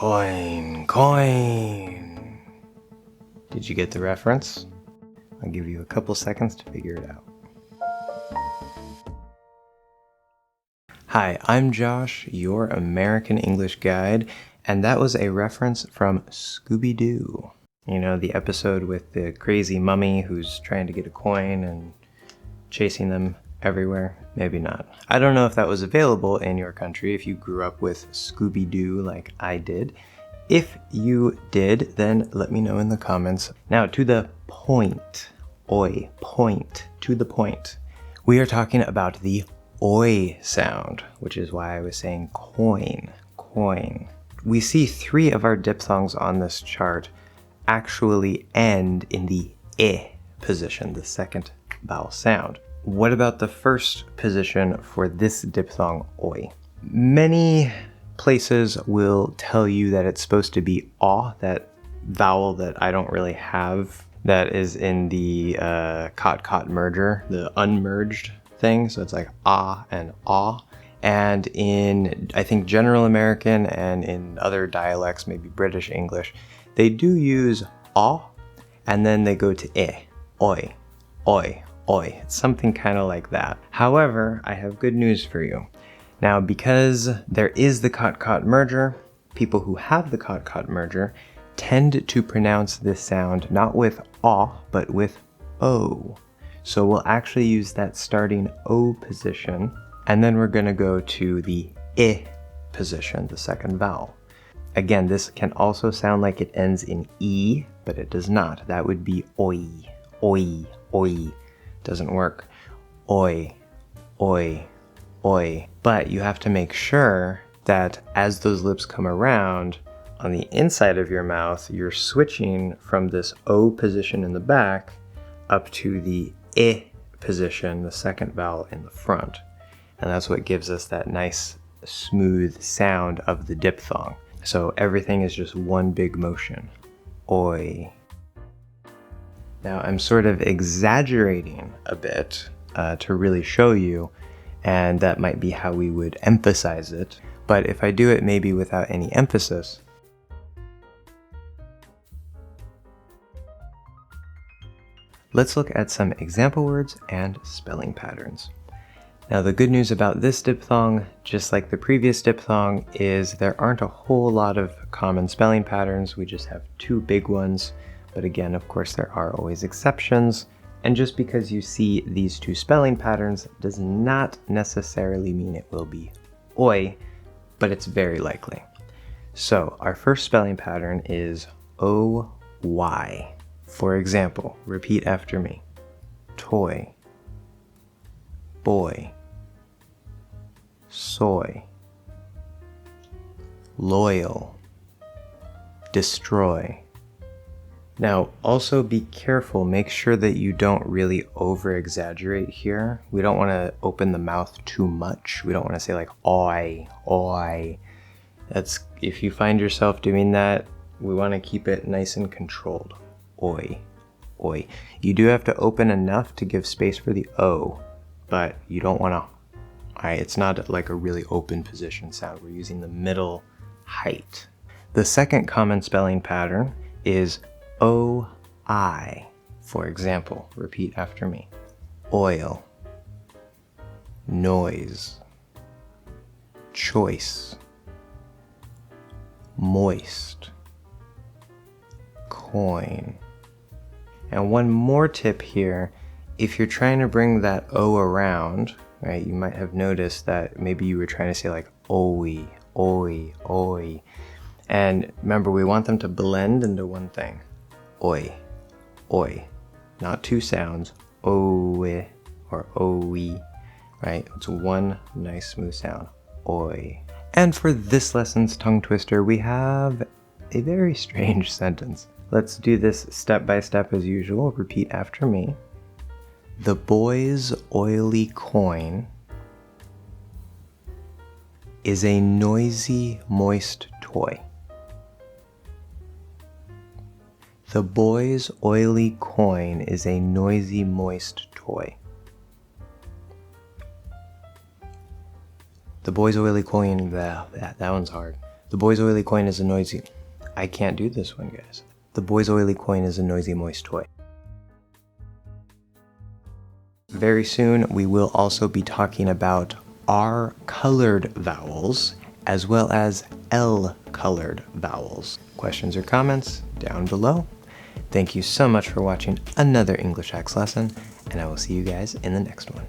Coin, coin. Did you get the reference? I'll give you a couple seconds to figure it out. Hi, I'm Josh, your American English guide, and that was a reference from Scooby-Doo. You know, the episode with the crazy mummy who's trying to get a coin and chasing them everywhere? Maybe not. I don't know if that was available in your country, if you grew up with Scooby-Doo like I did. If you did, then let me know in the comments. Now, to the point. Oi, point. To the point. We are talking about the oi sound, which is why I was saying coin, coin. We see 3 of our diphthongs on this chart actually end in the I position, the second vowel sound. What about the first position for this diphthong oi? Many places will tell you that it's supposed to be aw, that vowel that I don't really have, that is in the cot merger, the unmerged thing, so it's like ah and aw. And in, I think, General American and in other dialects, maybe British English, they do use aw, and then they go to oi, oi, oi. It's something kind of like that. However, I have good news for you. Now, because there is the cot merger, people who have the cot merger tend to pronounce this sound not with aw, but with o. So we'll actually use that starting O position, and then we're going to go to the I position, the second vowel. Again, this can also sound like it ends in E, but it does not. That would be oi, oi, oi. Doesn't work. Oi, oi, oi. But you have to make sure that as those lips come around, on the inside of your mouth, you're switching from this O position in the back up to the I position, the second vowel in the front. And that's what gives us that nice smooth sound of the diphthong. So everything is just one big motion. Oi. Now I'm sort of exaggerating a bit to really show you, and that might be how we would emphasize it. But if I do it maybe without any emphasis, let's look at some example words and spelling patterns. Now, the good news about this diphthong, just like the previous diphthong, is there aren't a whole lot of common spelling patterns. We just have 2 big ones. But again, of course, there are always exceptions. And just because you see these 2 spelling patterns does not necessarily mean it will be oi, but it's very likely. So our first spelling pattern is O-Y. For example, repeat after me. Toy, boy, soy, loyal, destroy. Now, also be careful. Make sure that you don't really over-exaggerate here. We don't want to open the mouth too much. We don't want to say like oi, oi. That's, if you find yourself doing that, we want to keep it nice and controlled. Oi, oi. You do have to open enough to give space for the O, but you don't want to, it's not like a really open position sound. We're using the middle height. The second common spelling pattern is O-I. For example, repeat after me. Oil, noise, choice, moist, coin. And one more tip here, if you're trying to bring that O around, right, you might have noticed that maybe you were trying to say like oi, oi, oi. And remember, we want them to blend into one thing. Oi, oi. Not 2 sounds, oi or oi, right? It's one nice smooth sound, oi. And for this lesson's tongue twister, we have a very strange sentence. Let's do this step by step as usual. Repeat after me. The boy's oily coin is a noisy, moist toy. The boy's oily coin is a noisy, moist toy. The boy's oily coin, that one's hard. The boy's oily coin is a noisy... I can't do this one, guys. The boy's oily coin is a noisy, moist toy. Very soon, we will also be talking about R-colored vowels, as well as L-colored vowels. Questions or comments down below. Thank you so much for watching another English Hacks lesson, and I will see you guys in the next one.